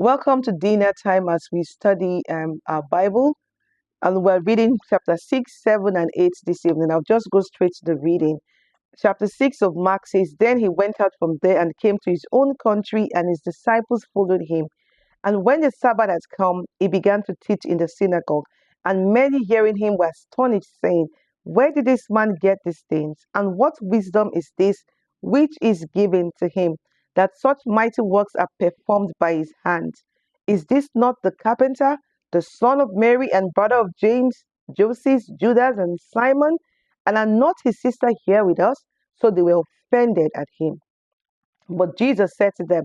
Welcome to dinner time as we study our Bible. And we're reading chapter 6, 7, and 8 this evening. I'll just go straight to the reading. Chapter 6 of Mark says, Then he went out from there and came to his own country, and his disciples followed him. And when the Sabbath had come, he began to teach in the synagogue. And many hearing him were astonished, saying, Where did this man get these things? And what wisdom is this which is given to him, that such mighty works are performed by his hands? Is this not the carpenter, the son of Mary, and brother of James, Joseph, Judas, and Simon? And are not his sister here with us? So they were offended at him. But Jesus said to them,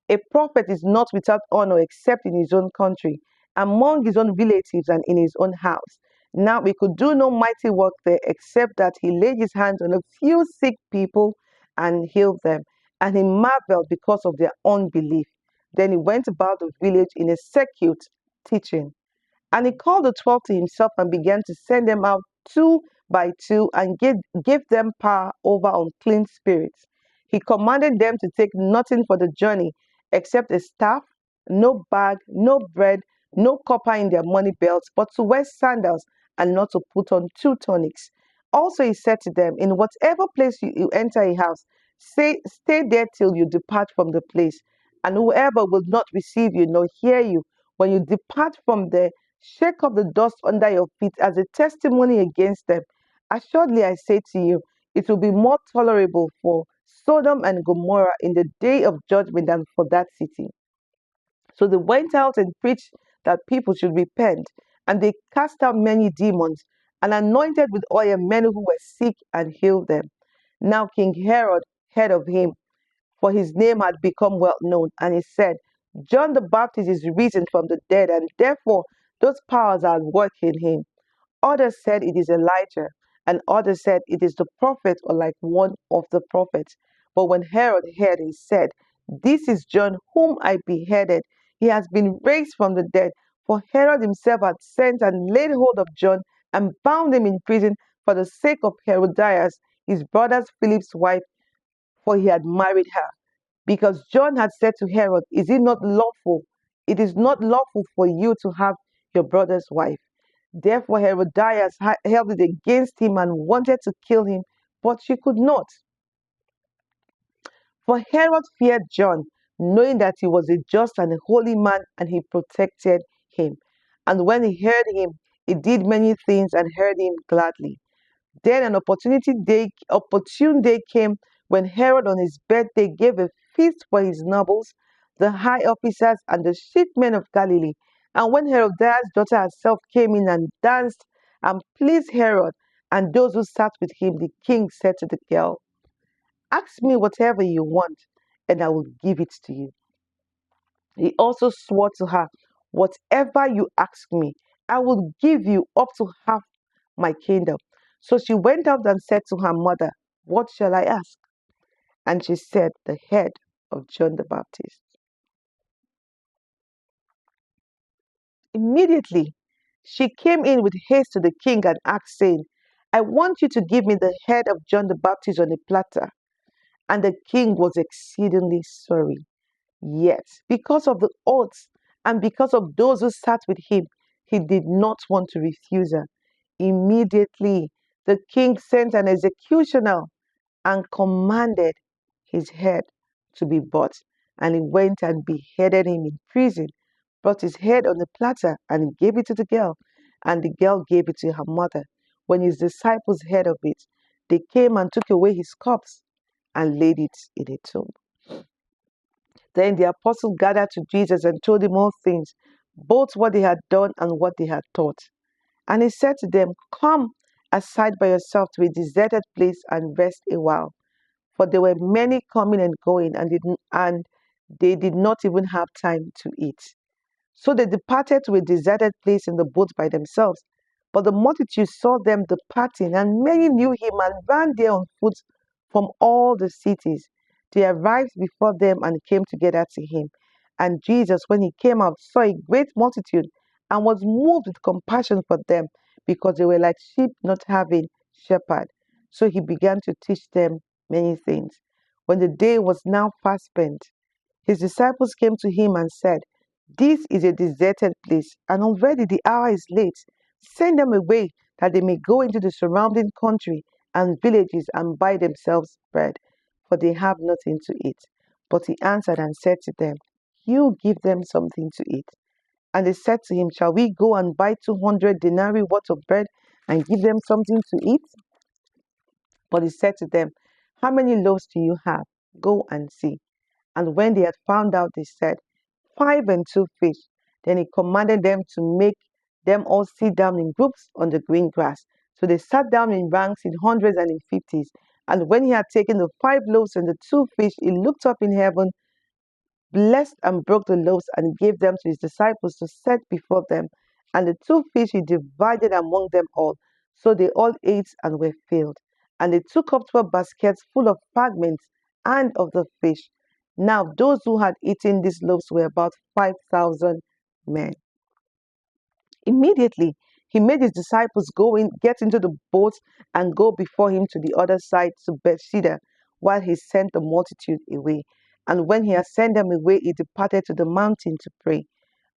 A prophet is not without honor except in his own country, among his own relatives, and in his own house. Now he could do no mighty work there except that he laid his hands on a few sick people and healed them. And he marveled because of their unbelief. Then he went about the village in a circuit teaching. And he called the 12 to himself and began to send them out two by two and gave them power over unclean spirits. He commanded them to take nothing for the journey except a staff, no bag, no bread, no copper in their money belts, but to wear sandals and not to put on two tunics. Also, he said to them, In whatever place you enter a house, stay there till you depart from the place. And whoever will not receive you nor hear you, when you depart from there, shake up the dust under your feet as a testimony against them. Assuredly, I say to you, it will be more tolerable for Sodom and Gomorrah in the day of judgment than for that city. So they went out and preached that people should repent, and they cast out many demons and anointed with oil many who were sick and healed them. Now King Herod heard of him, for his name had become well known, and he said, John the Baptist is risen from the dead, and therefore those powers are at work in him. Others said it is Elijah, and others said it is the prophet or like one of the prophets. But when Herod heard, he said, This is John whom I beheaded. He has been raised from the dead. For Herod himself had sent and laid hold of John and bound him in prison for the sake of Herodias, his brother Philip's wife, for he had married her. Because John had said to Herod, Is it not lawful? It is not lawful for you to have your brother's wife. Therefore Herodias held it against him and wanted to kill him, but she could not. For Herod feared John, knowing that he was a just and a holy man, and he protected him. And when he heard him, he did many things and heard him gladly. Then an opportune day came when Herod on his birthday gave a feast for his nobles, the high officers, and the chief men of Galilee. And when Herodias' daughter herself came in and danced and pleased Herod and those who sat with him, the king said to the girl, Ask me whatever you want, and I will give it to you. He also swore to her, Whatever you ask me, I will give you up to half my kingdom. So she went out and said to her mother, What shall I ask? And she said, The head of John the Baptist. Immediately she came in with haste to the king and asked, saying, I want you to give me the head of John the Baptist on a platter. And the king was exceedingly sorry. Yet, because of the oaths and because of those who sat with him, he did not want to refuse her. Immediately, the king sent an executioner and commanded his head to be brought. And he went and beheaded him in prison, brought his head on a platter, and gave it to the girl. And the girl gave it to her mother. When his disciples heard of it, they came and took away his corpse and laid it in a tomb. Then the apostles gathered to Jesus and told him all things, both what they had done and what they had taught. And he said to them, Come aside by yourself to a deserted place and rest a while. For there were many coming and going, and they did not even have time to eat. So they departed to a deserted place in the boat by themselves. But the multitude saw them departing, and many knew him and ran there on foot from all the cities. They arrived before them and came together to him. And Jesus, when he came out, saw a great multitude and was moved with compassion for them, because they were like sheep not having shepherd. So he began to teach them many things. When the day was now fast spent, his disciples came to him and said, This is a deserted place, and already the hour is late. Send them away, that they may go into the surrounding country and villages and buy themselves bread, for they have nothing to eat. But he answered and said to them, You give them something to eat. And they said to him, Shall we go and buy 200 denarii worth of bread and give them something to eat? But he said to them, How many loaves do you have? Go and see. And when they had found out, they said, 5 and 2 fish. Then he commanded them to make them all sit down in groups on the green grass. So they sat down in ranks in hundreds and in fifties. And when he had taken the 5 loaves and the 2 fish, he looked up in heaven, blessed and broke the loaves and gave them to his disciples to set before them. And the 2 fish he divided among them all. So they all ate and were filled. And they took up 12 baskets full of fragments and of the fish. Now those who had eaten these loaves were about 5,000 men. Immediately he made his disciples get into the boat and go before him to the other side to Bethsaida, while he sent the multitude away. And when he had sent them away, he departed to the mountain to pray.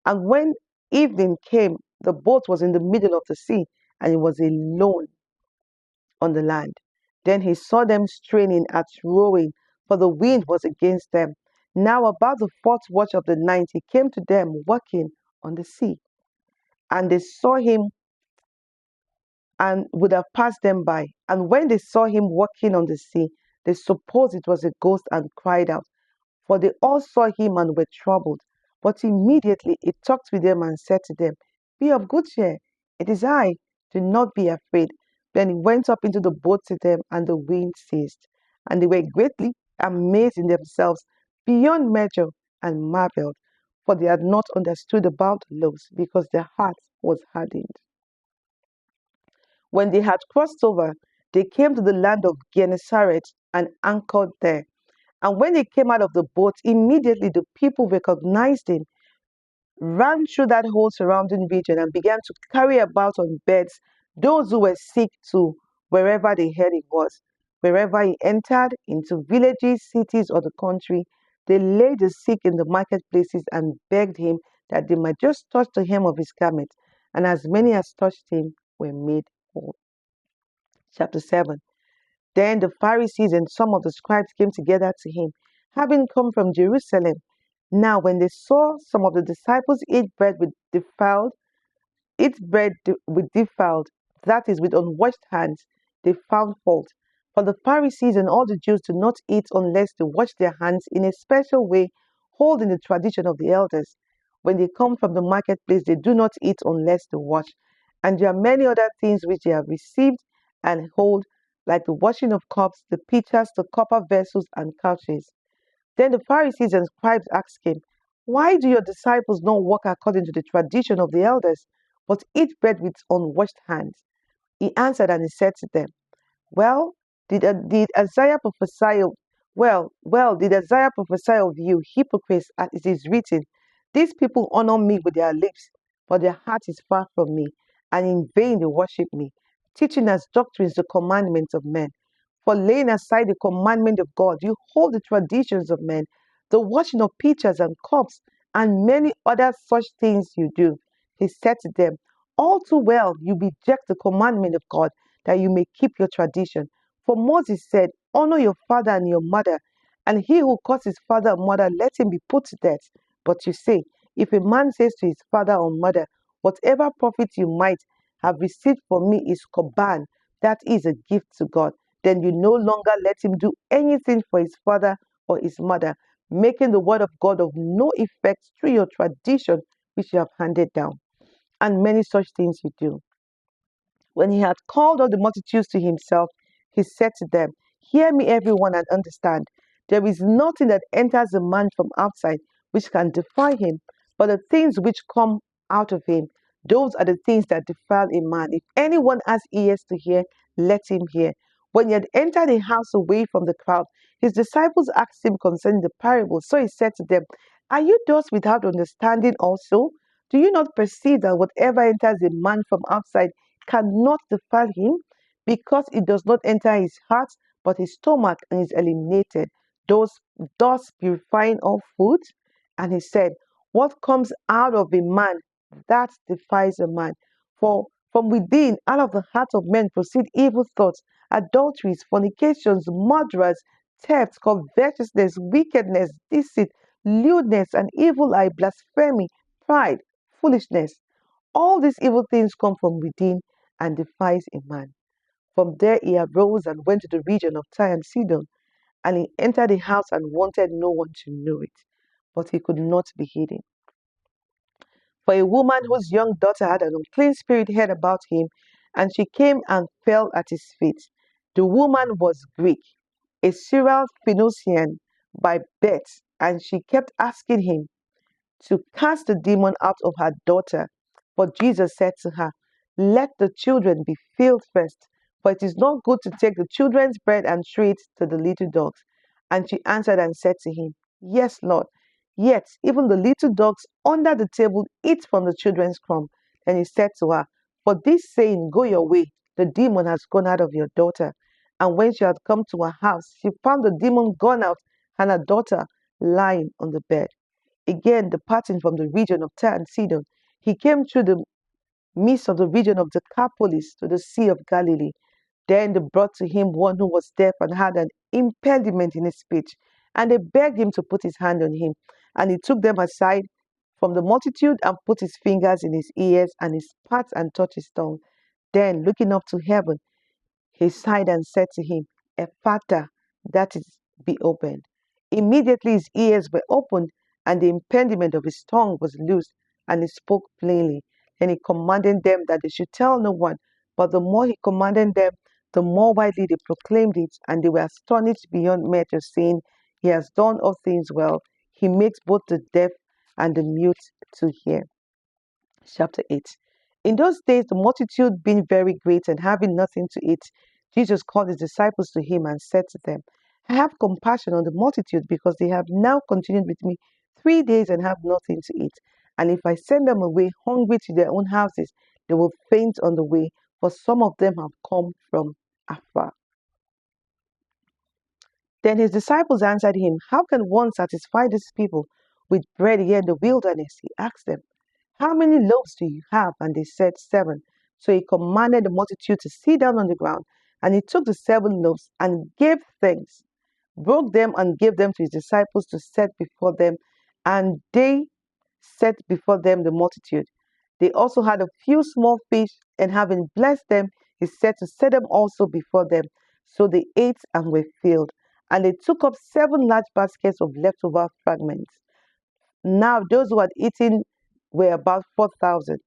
And when evening came, the boat was in the middle of the sea, and he was alone on the land. Then he saw them straining at rowing, for the wind was against them. Now about the fourth watch of the night, he came to them walking on the sea. And they saw him and would have passed them by. And when they saw him walking on the sea, they supposed it was a ghost and cried out. For they all saw him and were troubled. But immediately he talked with them and said to them, Be of good cheer, it is I, do not be afraid. Then he went up into the boat to them, and the wind ceased. And they were greatly amazed in themselves beyond measure and marveled, for they had not understood about the loaves, because their heart was hardened. When they had crossed over, they came to the land of Gennesaret and anchored there. And when he came out of the boat, immediately the people recognized him, ran through that whole surrounding region, and began to carry about on beds those who were sick to wherever they heard he was. Wherever he entered, into villages, cities, or the country, they laid the sick in the marketplaces and begged him that they might just touch the hem of his garment. And as many as touched him were made whole. Chapter 7. Then the Pharisees and some of the scribes came together to him, having come from Jerusalem. Now, when they saw some of the disciples eat bread with defiled, that is, with unwashed hands, they found fault. For the Pharisees and all the Jews do not eat unless they wash their hands in a special way, holding the tradition of the elders. When they come from the marketplace, they do not eat unless they wash. And there are many other things which they have received and hold, like the washing of cups, the pitchers, the copper vessels, and couches. Then the Pharisees and scribes asked him, Why do your disciples not walk according to the tradition of the elders, but eat bread with unwashed hands? He answered and he said to them, Well, did Isaiah prophesy of did Isaiah prophesy of you, hypocrites, as it is written, These people honor me with their lips, but their heart is far from me, and in vain they worship me, teaching as doctrines the commandments of men. For laying aside the commandment of God, you hold the traditions of men, the washing of pitchers and cups, and many other such things you do. He said to them, All too well you reject the commandment of God, that you may keep your tradition. For Moses said, Honor your father and your mother, and he who curses father or mother, let him be put to death. But you say, If a man says to his father or mother, Whatever profit you might have received from me is Korban, that is a gift to God, then you no longer let him do anything for his father or his mother, making the word of God of no effect through your tradition which you have handed down. And many such things you do. When he had called all the multitudes to himself, he said to them, Hear me, everyone, and understand. There is nothing that enters a man from outside which can defile him, but the things which come out of him, those are the things that defile a man. If anyone has ears to hear, let him hear. When he had entered a house away from the crowd, his disciples asked him concerning the parable. So he said to them, Are you thus without understanding also? Do you not perceive that whatever enters a man from outside cannot defile him, because it does not enter his heart, but his stomach, and is eliminated, thus purifying all foods? And he said, What comes out of a man, that defies a man. For from within, out of the heart of men proceed evil thoughts, adulteries, fornications, murderers, thefts, covetousness, wickedness, deceit, lewdness, and evil eye, blasphemy, pride, foolishness. All these evil things come from within and defies a man. From there he arose and went to the region of Tyre and Sidon, and he entered a house and wanted no one to know it, but he could not be hidden. For a woman whose young daughter had an unclean spirit heard about him, and she came and fell at his feet. The woman was Greek, a Syrian Phoenician by birth, and she kept asking him to cast the demon out of her daughter. But Jesus said to her, let the children be filled first, for it is not good to take the children's bread and throw it to the little dogs. And she answered and said to him, yes, Lord. Yet even the little dogs under the table eat from the children's crumb. And he said to her, for this saying, go your way, the demon has gone out of your daughter. And when she had come to her house, she found the demon gone out and her daughter lying on the bed. Again, departing from the region of Tyre and Sidon, he came through the midst of the region of Decapolis to the Sea of Galilee. Then they brought to him one who was deaf and had an impediment in his speech, and they begged him to put his hand on him. And he took them aside from the multitude and put his fingers in his ears and his spat and touched his tongue. Then, looking up to heaven, he sighed and said to him, Ephata, that is, be opened. Immediately his ears were opened, and the impediment of his tongue was loosed, and he spoke plainly. And he commanded them that they should tell no one. But the more he commanded them, the more widely they proclaimed it, and they were astonished beyond measure, saying, he has done all things well. He makes both the deaf and the mute to hear. Chapter 8. In those days, the multitude being very great and having nothing to eat, Jesus called his disciples to him and said to them, I have compassion on the multitude because they have now continued with me 3 days and have nothing to eat. And if I send them away hungry to their own houses, they will faint on the way, for some of them have come from afar. Then his disciples answered him, how can one satisfy these people with bread here in the wilderness? He asked them, how many loaves do you have? And they said, 7. So he commanded the multitude to sit down on the ground. And he took the 7 loaves and gave thanks, broke them and gave them to his disciples to set before them. And they set before them the multitude. They also had a few small fish, and having blessed them, he said to set them also before them. So they ate and were filled. And they took up 7 large baskets of leftover fragments. Now those who had eaten were about 4,000,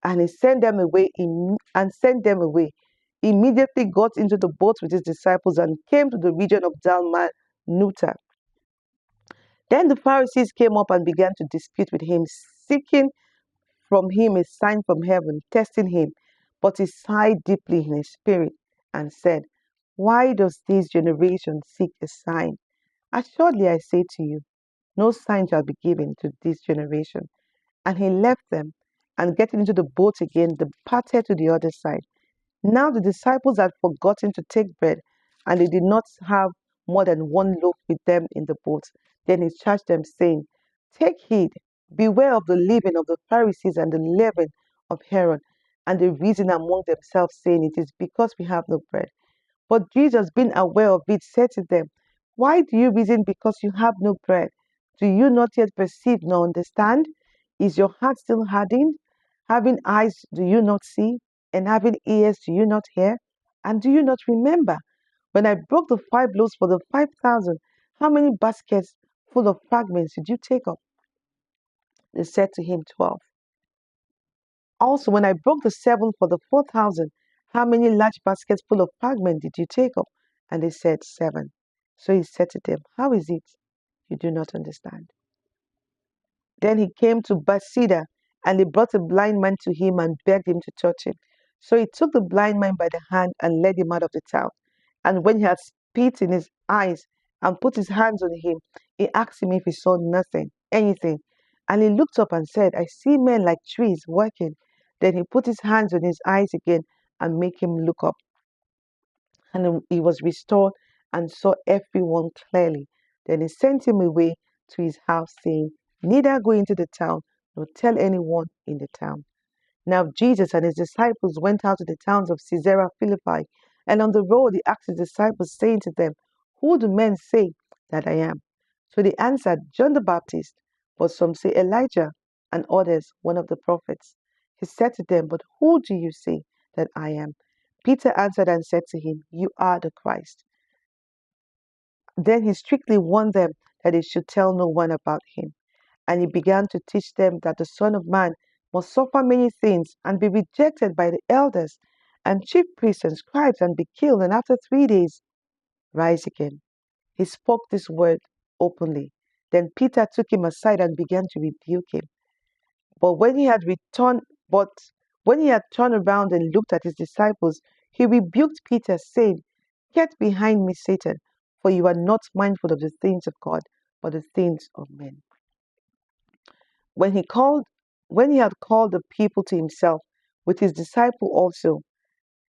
and he sent them away. Immediately got into the boat with his disciples and came to the region of Dalmanutha. Then the Pharisees came up and began to dispute with him, seeking from him a sign from heaven, testing him. But he sighed deeply in his spirit and said, why does this generation seek a sign? Assuredly I say to you, no sign shall be given to this generation. And he left them, and getting into the boat again, departed to the other side. Now the disciples had forgotten to take bread, and they did not have more than 1 loaf with them in the boat. Then he charged them, saying, take heed, beware of the leaven of the Pharisees and the leaven of Herod. And they reasoned among themselves, saying, it is because we have no bread. But Jesus, being aware of it, said to them, why do you reason because you have no bread? Do you not yet perceive nor understand? Is your heart still hardened? Having eyes, do you not see? And having ears, do you not hear? And do you not remember? When I broke the 5 loaves for the 5,000, how many baskets full of fragments did you take up? They said to him, 12. Also, when I broke the 7 for the 4,000, how many large baskets full of fragments did you take up? And they said, 7. So he said to them, how is it you do not understand? Then he came to Bethsaida, and they brought a blind man to him and begged him to touch him. So he took the blind man by the hand and led him out of the town. And when he had spit in his eyes and put his hands on him, he asked him if he saw anything. And he looked up and said, I see men like trees working. Then he put his hands on his eyes again and made him look up. And he was restored and saw everyone clearly. Then he sent him away to his house, saying, neither go into the town, nor tell anyone in the town. Now Jesus and his disciples went out to the towns of Caesarea Philippi, and on the road he asked his disciples, saying to them, who do men say that I am? So they answered, John the Baptist, but some say Elijah, and others one of the prophets. He said to them, but who do you say that I am? Peter answered and said to him, you are the Christ. Then he strictly warned them that they should tell no one about him. And he began to teach them that the Son of Man must suffer many things and be rejected by the elders and chief priests and scribes and be killed, and after 3 days rise again. He spoke this word openly. Then Peter took him aside and began to rebuke him. But but when he had turned around and looked at his disciples, he rebuked Peter, saying, get behind me, Satan, for you are not mindful of the things of God, but the things of men. When he called, when he had called the people to himself, with his disciple also,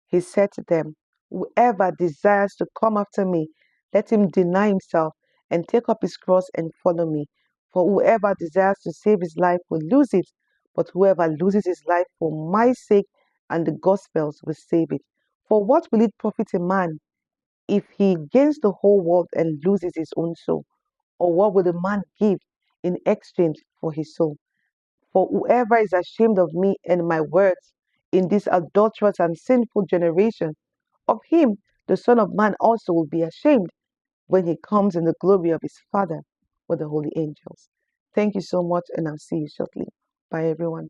he said to them, whoever desires to come after me, let him deny himself and take up his cross and follow me. For whoever desires to save his life will lose it, but whoever loses his life for my sake and the gospel's will save it. For what will it profit a man if he gains the whole world and loses his own soul? Or what will a man give in exchange for his soul? For whoever is ashamed of me and my words in this adulterous and sinful generation, of him the Son of Man also will be ashamed when he comes in the glory of his Father with the holy angels. Thank you so much, and I'll see you shortly. Bye, everyone.